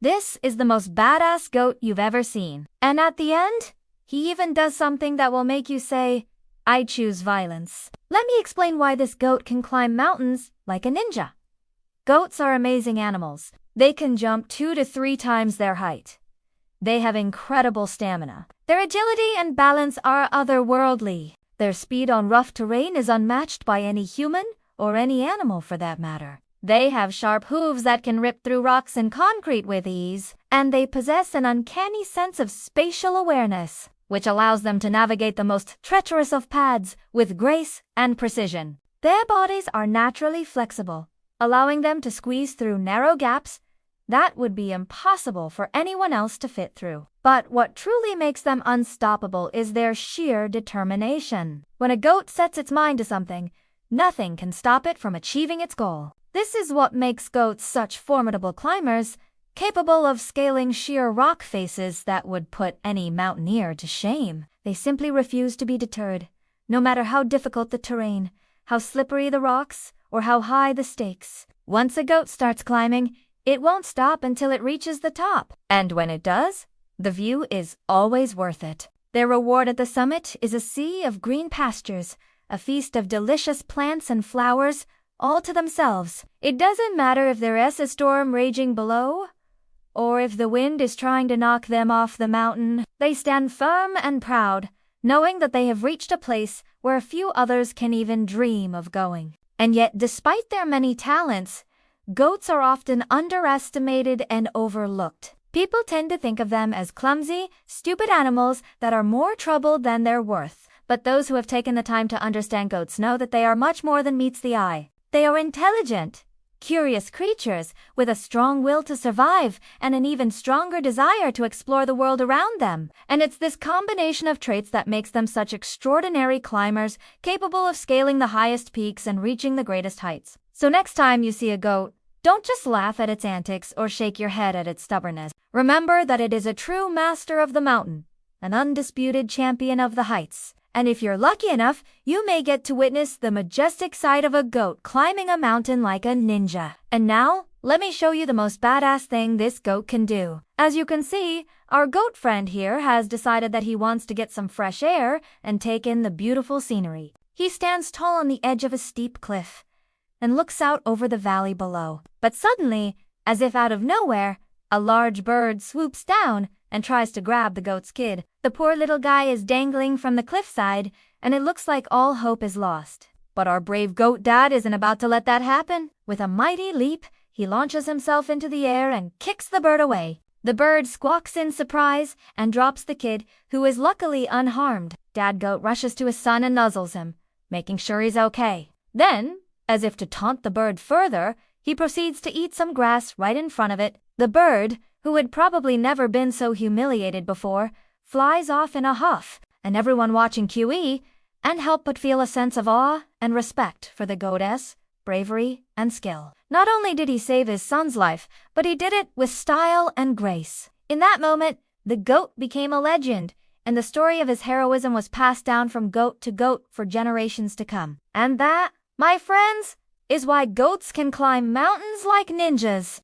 This is the most badass goat you've ever seen. And at the end, he even does something that will make you say, I choose violence. Let me explain why this goat can climb mountains like a ninja. Goats are amazing animals. They can jump 2 to 3 times their height. They have incredible stamina. Their agility and balance are otherworldly. Their speed on rough terrain is unmatched by any human or any animal for that matter. They have sharp hooves that can rip through rocks and concrete with ease, and they possess an uncanny sense of spatial awareness, which allows them to navigate the most treacherous of paths with grace and precision. Their bodies are naturally flexible, allowing them to squeeze through narrow gaps that would be impossible for anyone else to fit through. But what truly makes them unstoppable is their sheer determination. When a goat sets its mind to something, nothing can stop it from achieving its goal. This is what makes goats such formidable climbers, capable of scaling sheer rock faces that would put any mountaineer to shame. They simply refuse to be deterred, no matter how difficult the terrain, how slippery the rocks, or how high the stakes. Once a goat starts climbing, it won't stop until it reaches the top. And when it does, the view is always worth it. Their reward at the summit is a sea of green pastures, a feast of delicious plants and flowers, all to themselves. It doesn't matter if there is a storm raging below, or if the wind is trying to knock them off the mountain. They stand firm and proud, knowing that they have reached a place where few others can even dream of going. And yet, despite their many talents, goats are often underestimated and overlooked. People tend to think of them as clumsy, stupid animals that are more trouble than they're worth. But those who have taken the time to understand goats know that they are much more than meets the eye. They are intelligent, curious creatures with a strong will to survive and an even stronger desire to explore the world around them. And it's this combination of traits that makes them such extraordinary climbers, capable of scaling the highest peaks and reaching the greatest heights. So next time you see a goat, don't just laugh at its antics or shake your head at its stubbornness. Remember that it is a true master of the mountain, an undisputed champion of the heights. And if you're lucky enough, you may get to witness the majestic sight of a goat climbing a mountain like a ninja. And now, let me show you the most badass thing this goat can do. As you can see, our goat friend here has decided that he wants to get some fresh air and take in the beautiful scenery. He stands tall on the edge of a steep cliff and looks out over the valley below. But suddenly, as if out of nowhere, a large bird swoops down and tries to grab the goat's kid. The poor little guy is dangling from the cliffside, and it looks like all hope is lost. But our brave goat dad isn't about to let that happen. With a mighty leap, he launches himself into the air and kicks the bird away. The bird squawks in surprise and drops the kid, who is luckily unharmed. Dad goat rushes to his son and nuzzles him, making sure he's okay. Then, as if to taunt the bird further, he proceeds to eat some grass right in front of it. The bird, who had probably never been so humiliated before, flies off in a huff, and everyone watching QE can't help but feel a sense of awe and respect for the goatess, bravery, and skill. Not only did he save his son's life, but he did it with style and grace. In that moment, the goat became a legend, and the story of his heroism was passed down from goat to goat for generations to come. And that, my friends, is why goats can climb mountains like ninjas.